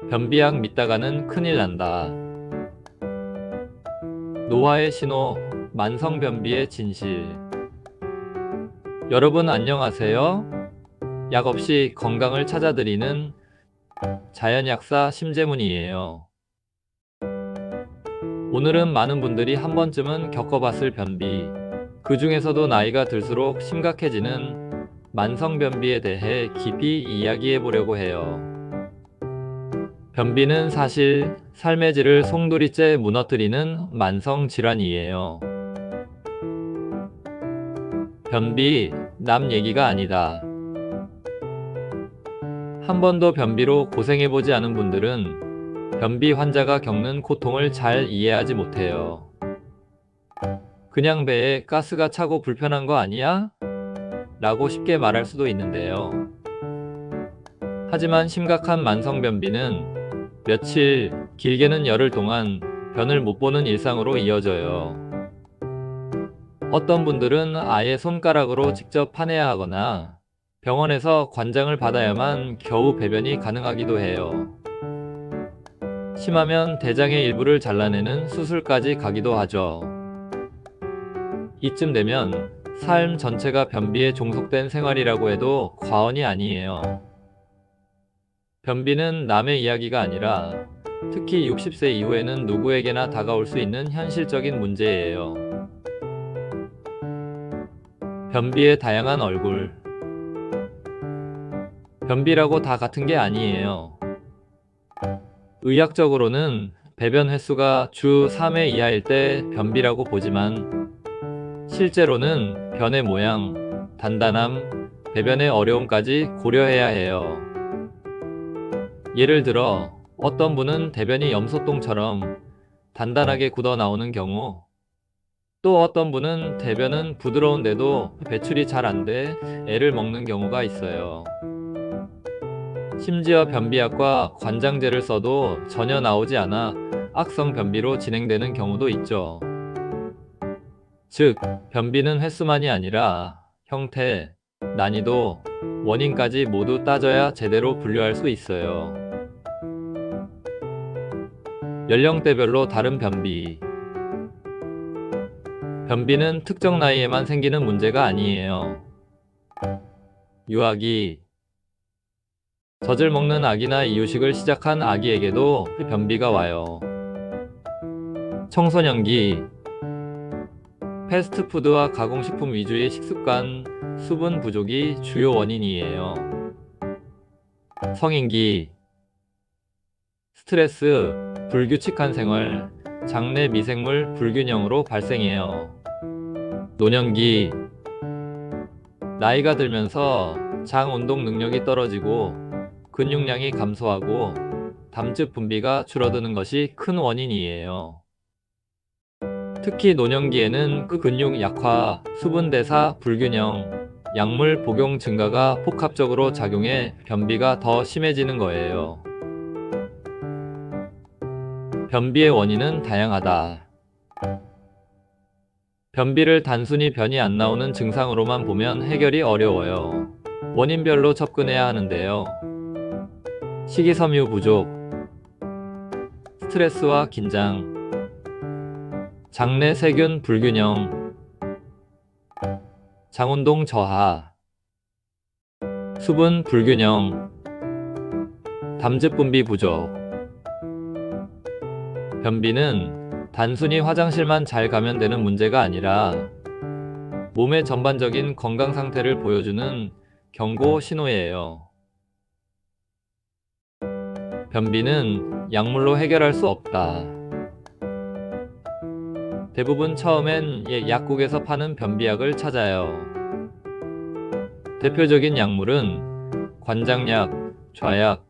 변비약 믿다가는 큰일 난다. 노화의 신호, 만성변비의 진실. 여러분 안녕하세요. 약 없이 건강을 찾아드리는 자연약사 심재문이에요. 오늘은 많은 분들이 한 번쯤은 겪어봤을 변비, 그 중에서도 나이가 들수록 심각해지는 만성변비에 대해 깊이 이야기해 보려고 해요. 변비는 사실 삶의 질을 송두리째 무너뜨리는 만성질환이에요. 변비, 남 얘기가 아니다. 한 번도 변비로 고생해보지 않은 분들은 변비 환자가 겪는 고통을 잘 이해하지 못해요. 그냥 배에 가스가 차고 불편한 거 아니야? 라고 쉽게 말할 수도 있는데요. 하지만 심각한 만성변비는 며칠, 길게는 열흘 동안 변을 못 보는 일상으로 이어져요. 어떤 분들은 아예 손가락으로 직접 파내야 하거나 병원에서 관장을 받아야만 겨우 배변이 가능하기도 해요. 심하면 대장의 일부를 잘라내는 수술까지 가기도 하죠. 이쯤 되면 삶 전체가 변비에 종속된 생활이라고 해도 과언이 아니에요. 변비는 남의 이야기가 아니라 특히 60세 이후에는 누구에게나 다가올 수 있는 현실적인 문제예요. 변비의 다양한 얼굴. 변비라고 다 같은 게 아니에요. 의학적으로는 배변 횟수가 주 3회 이하일 때 변비라고 보지만 실제로는 변의 모양, 단단함, 배변의 어려움까지 고려해야 해요. 예를 들어 어떤 분은 대변이 염소똥처럼 단단하게 굳어 나오는 경우, 또 어떤 분은 대변은 부드러운데도 배출이 잘 안 돼 애를 먹는 경우가 있어요. 심지어 변비약과 관장제를 써도 전혀 나오지 않아 악성 변비로 진행되는 경우도 있죠. 즉, 변비는 횟수만이 아니라 형태, 난이도, 원인까지 모두 따져야 제대로 분류할 수 있어요. 연령대별로 다른 변비. 변비는 특정 나이에만 생기는 문제가 아니에요. 유아기, 젖을 먹는 아기나 이유식을 시작한 아기에게도 변비가 와요. 청소년기, 패스트푸드와 가공식품 위주의 식습관, 수분 부족이 주요 원인이에요. 성인기, 스트레스, 불규칙한 생활, 장내 미생물 불균형으로 발생해요. 노년기, 나이가 들면서 장 운동 능력이 떨어지고 근육량이 감소하고 담즙 분비가 줄어드는 것이 큰 원인이에요. 특히 노년기에는 근육 약화, 수분 대사 불균형, 약물 복용 증가가 복합적으로 작용해 변비가 더 심해지는 거예요. 변비의 원인은 다양하다. 변비를 단순히 변이 안 나오는 증상으로만 보면 해결이 어려워요. 원인별로 접근해야 하는데요. 식이섬유 부족, 스트레스와 긴장, 장내 세균 불균형, 장운동 저하, 수분 불균형, 담즙 분비 부족. 변비는 단순히 화장실만 잘 가면 되는 문제가 아니라 몸의 전반적인 건강 상태를 보여주는 경고 신호예요. 변비는 약물로 해결할 수 없다. 대부분 처음엔 약국에서 파는 변비약을 찾아요. 대표적인 약물은 관장약, 좌약,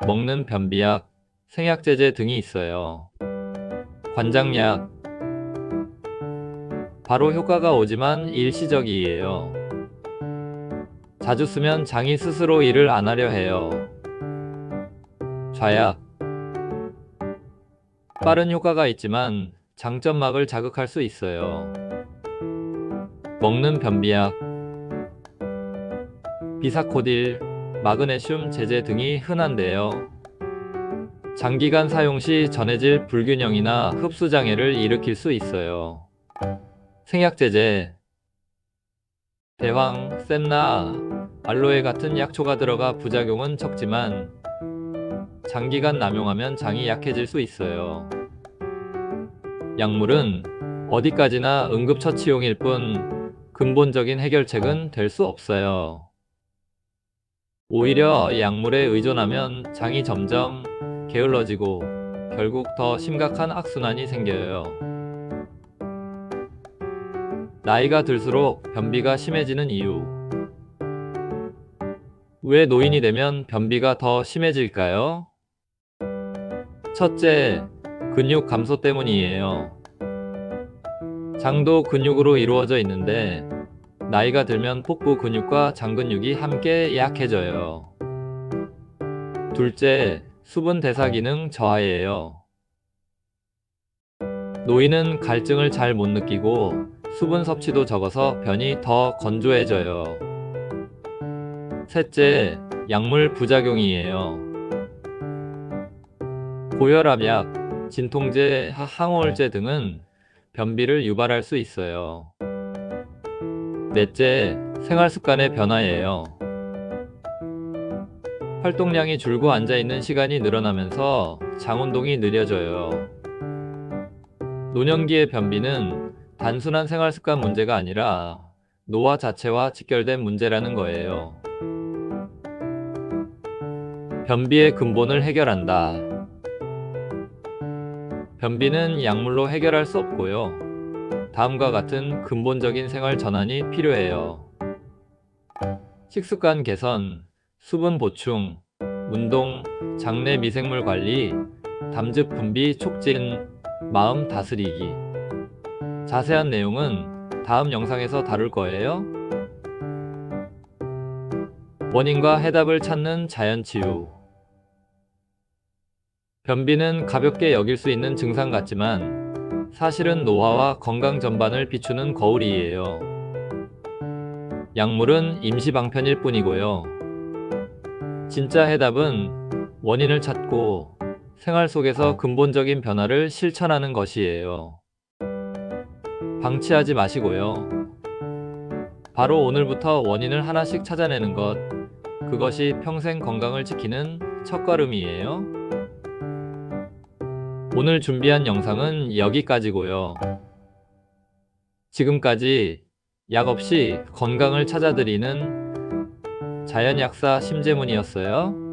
먹는 변비약, 생약제제 등이 있어요. 관장약, 바로 효과가 오지만 일시적이에요. 자주 쓰면 장이 스스로 일을 안 하려 해요. 좌약, 빠른 효과가 있지만 장점막을 자극할 수 있어요. 먹는 변비약, 비사코딜, 마그네슘 제제 등이 흔한데요. 장기간 사용 시 전해질 불균형이나 흡수 장애를 일으킬 수 있어요. 생약제제, 대황, 셈나, 알로에 같은 약초가 들어가 부작용은 적지만 장기간 남용하면 장이 약해질 수 있어요. 약물은 어디까지나 응급처치용일 뿐 근본적인 해결책은 될 수 없어요. 오히려 약물에 의존하면 장이 점점 게을러지고 결국 더 심각한 악순환이 생겨요. 나이가 들수록 변비가 심해지는 이유. 왜 노인이 되면 변비가 더 심해질까요? 첫째, 근육 감소 때문이에요. 장도 근육으로 이루어져 있는데 나이가 들면 복부 근육과 장 근육이 함께 약해져요. 둘째, 수분 대사 기능 저하예요. 노인은 갈증을 잘 못 느끼고 수분 섭취도 적어서 변이 더 건조해져요. 셋째, 약물 부작용이에요. 고혈압약, 진통제, 항우울제 등은 변비를 유발할 수 있어요. 넷째, 생활 습관의 변화예요. 활동량이 줄고 앉아있는 시간이 늘어나면서 장 운동이 느려져요. 노년기의 변비는 단순한 생활 습관 문제가 아니라 노화 자체와 직결된 문제라는 거예요. 변비의 근본을 해결한다. 변비는 약물로 해결할 수 없고요. 다음과 같은 근본적인 생활 전환이 필요해요. 식습관 개선, 수분 보충, 운동, 장내 미생물 관리, 담즙 분비 촉진, 마음 다스리기. 자세한 내용은 다음 영상에서 다룰 거예요. 원인과 해답을 찾는 자연치유. 변비는 가볍게 여길 수 있는 증상 같지만 사실은 노화와 건강 전반을 비추는 거울이에요. 약물은 임시 방편일 뿐이고요. 진짜 해답은 원인을 찾고 생활 속에서 근본적인 변화를 실천하는 것이에요. 방치하지 마시고요. 바로 오늘부터 원인을 하나씩 찾아내는 것, 그것이 평생 건강을 지키는 첫걸음이에요. 오늘 준비한 영상은 여기까지고요. 지금까지 약 없이 건강을 찾아드리는 자연약사 심재문이었어요.